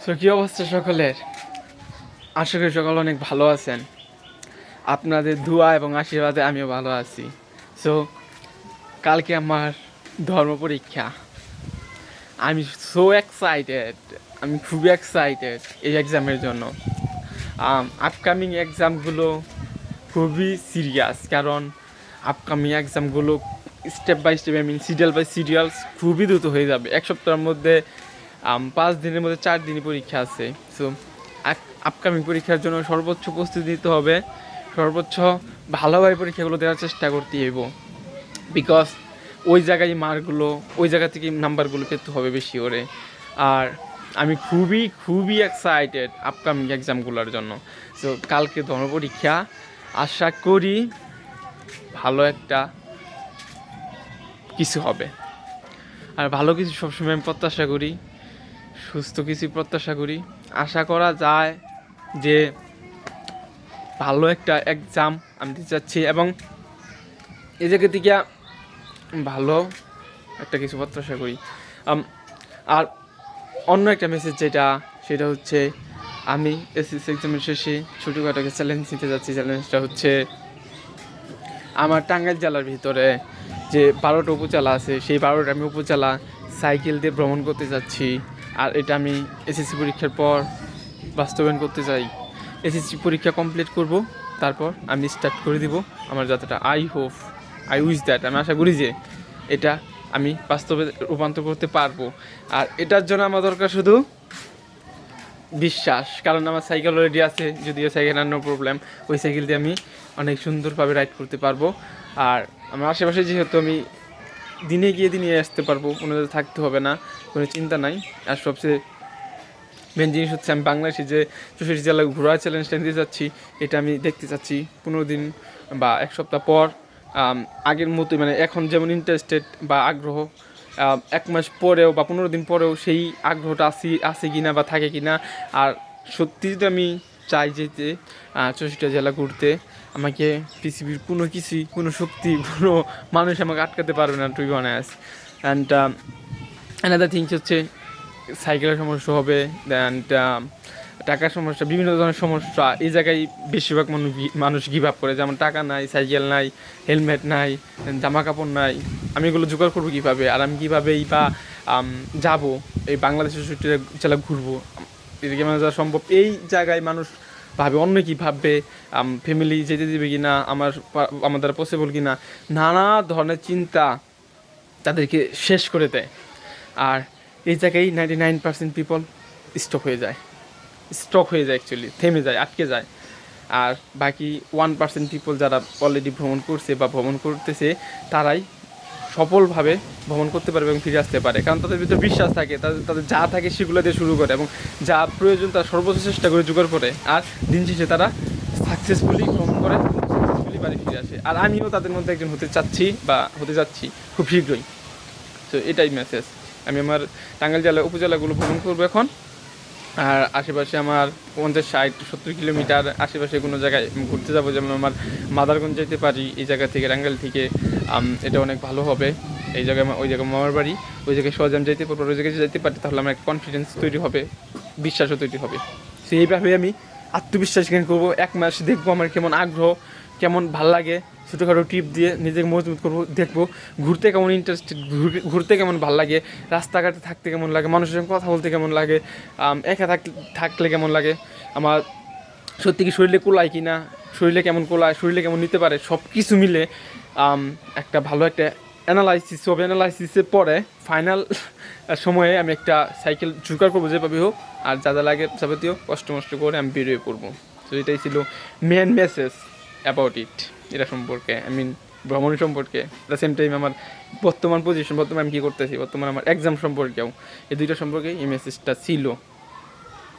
So কী অবস্থা সকলের? আশা করি সকলে অনেক ভালো আছেন। আপনাদের দোয়া এবং আশীর্বাদে আমিও ভালো আছি। সো কালকে আমার ধর্ম পরীক্ষা। আমি সো এক্সাইটেড, আমি খুবই এক্সাইটেড এই এক্সামের জন্য। আপকামিং এক্সামগুলো খুবই সিরিয়াস, কারণ আপকামিং এক্সামগুলো step by step, serial by serials খুবই দ্রুত হয়ে যাবে। এক সপ্তাহের মধ্যে 5 দিনের মধ্যে 4 দিনই পরীক্ষা আছে। সো আপকামিং পরীক্ষার জন্য সর্বোচ্চ প্রস্তুতি নিতে হবে, সর্বোচ্চ ভালোভাবে পরীক্ষাগুলো দেওয়ার চেষ্টা করতে হইব। বিকজ ওই জায়গায় মার্কগুলো, ওই জায়গা থেকে নাম্বারগুলো পেতে হবে বেশি করে। আর আমি খুবই খুবই এক্সাইটেড আপকামিং এক্সামগুলোর জন্য। সো কালকে ধর্ম পরীক্ষা, আশা করি ভালো একটা কিছু হবে। আর ভালো কিছু সবসময় আমি প্রত্যাশা করি, সুস্থ কিছু প্রত্যাশা করি। আশা করা যায় যে ভালো একটা এক্সাম আমি দিতে চাচ্ছি, এবং এই জায়গা থেকে ভালো একটা কিছু প্রত্যাশা করি। আর অন্য একটা মেসেজ সেটা হচ্ছে, আমি এসএসসি এক্সামের শেষে ছোটোখাটো একটা চ্যালেঞ্জ নিতে যাচ্ছি। চ্যালেঞ্জটা হচ্ছে, আমার টাঙ্গাইল জেলার ভিতরে যে 12টা উপজেলা আছে, সেই 12টা আমি উপজেলা সাইকেল দিয়ে ভ্রমণ করতে যাচ্ছি। আর এটা আমি এসএসসি পরীক্ষার পর বাস্তবায়ন করতে চাই। এসএসসি পরীক্ষা কমপ্লিট করব, তারপর আমি স্টার্ট করে দিব আমার যাত্রাটা। আই উইশ দ্যাট, আমি আশা করি যে এটা আমি বাস্তবে রূপান্তর করতে পারবো। আর এটার জন্য আমার দরকার শুধু বিশ্বাস, কারণ আমার সাইকেল অলরেডি আছে, যদিও সাইকেল আনার প্রবলেম। ওই সাইকেল দিয়ে আমি অনেক সুন্দরভাবে রাইড করতে পারবো। আর আমার আশেপাশে যেহেতু আমি দিনে গিয়ে দিনে আসতে পারবো, কোনো থাকতে হবে না, কোনো চিন্তা নাই। আর সবচেয়ে মেন জিনিস হচ্ছে, আমি বাংলাদেশে যে 64 জেলা ঘোরার চ্যালেঞ্জটা নিতে যাচ্ছি, এটা আমি দেখতে চাচ্ছি 15 দিন বা 1 সপ্তাহ পর। আগের মতোই, মানে এখন যেমন ইন্টারেস্টেড বা আগ্রহ, 1 মাস পরেও বা 15 দিন পরেও সেই আগ্রহটা আছে কিনা বা থাকে কিনা। আর সত্যি যদি আমি চাই যেতে 64টা জেলা ঘুরতে, আমাকে পৃথিবীর কোনো কিছুই, কোনো শক্তি, কোনো মানুষ আমাকে আটকাতে পারবে না, to be honest. And another things হচ্ছে, সাইকেলের সমস্যা হবে, অ্যান্ড টাকার সমস্যা, বিভিন্ন ধরনের সমস্যা। এই জায়গায় বেশিরভাগ মানুষ গিভ আপ করে, যেমন টাকা নাই, সাইকেল নাই, হেলমেট নাই, জামা কাপড় নাই। আমি এগুলো জোগাড় করবো কীভাবে? আর আমি কীভাবেই বা যাবো এই বাংলাদেশের 64টা জেলা ঘুরবো? এদিকে মানে যাওয়া সম্ভব? এই জায়গায় মানুষ ভাবে, অন্য কী ভাববে, ফ্যামিলি যেতে দেবে কি না, আমার দ্বারা পসিবল কি না, নানা ধরনের চিন্তা তাদেরকে শেষ করে দেয়। আর এই জায়গায় 99% পিপল স্টক হয়ে যায়, অ্যাকচুয়ালি থেমে যায়, আটকে যায়। আর বাকি 1% পিপল যারা অলরেডি ভ্রমণ করছে বা ভ্রমণ করতেছে, তারাই সফলভাবে ভ্রমণ করতে পারবে এবং ফিরে আসতে পারে, কারণ তাদের ভিতরে বিশ্বাস থাকে, তাদের যা থাকে সেগুলো দিয়ে শুরু করে, এবং যা প্রয়োজন তারা সর্বোচ্চ চেষ্টা করে জোগাড় করে। আর দিন শেষে তারা সাকসেসফুলি ভ্রমণ করে, সাকসেসফুলি বাড়ি ফিরে আসে। আর আমিও তাদের মধ্যে একজন হতে চাচ্ছি বা হতে যাচ্ছি খুব শীঘ্রই। তো এটাই মেসেজ। আমি আমার টাঙ্গাইল জেলা উপজেলাগুলো ভ্রমণ করবো এখন। আর আশেপাশে আমার 50-60-70 কিলোমিটার আশেপাশে কোনো জায়গায় ঘুরতে যাবো, যেমন আমার মাদারগঞ্জ যেতে পারি এই জায়গা থেকে, টাঙ্গাইল থেকে। এটা অনেক ভালো হবে। এই জায়গায় ওই জায়গায় মামার বাড়ি, ওই জায়গায় সহজে আমি যেতে পারবো। ওই জায়গায় যেতে পারি, তাহলে আমার একটা কনফিডেন্স তৈরি হবে, বিশ্বাসও তৈরি হবে। তো এইভাবে আমি আত্মবিশ্বাস গেইন করবো। 1 মাস দেখবো আমার কেমন আগ্রহ, কেমন ভাল লাগে। ছোটোখাটো টিপ দিয়ে নিজেকে মজবুত করবো, দেখবো ঘুরতে কেমন ইন্টারেস্টেড, ঘুরতে কেমন ভাল লাগে, রাস্তাঘাটে থাকতে কেমন লাগে, মানুষের সঙ্গে কথা বলতে কেমন লাগে, একা থাকলে কেমন লাগে, আমার সত্যি কি শরীরে কোলায় কি না, শরীরে কেমন কোলায়, শরীরে কেমন নিতে পারে, সব কিছু মিলে একটা ভালো একটা অ্যানালাইসিস হবে। অ্যানালাইসিসের পরে ফাইনাল সময়ে আমি একটা সাইকেল জোগাড় করবো যেভাবে হোক, আর যা যা লাগে যাবতীয় কষ্ট করে আমি বেরিয়ে পড়বো। তো এটাই ছিল মেন মেসেজ অ্যাবাউট ইট, এটা সম্পর্কে, ভ্রমণ সম্পর্কে। দ্য সেম টাইম আমার বর্তমান পজিশন, বর্তমানে আমি কী করতেছি, বর্তমানে আমার এক্সাম সম্পর্কেও, এই দুইটা সম্পর্কে এই মেসেজটা ছিল।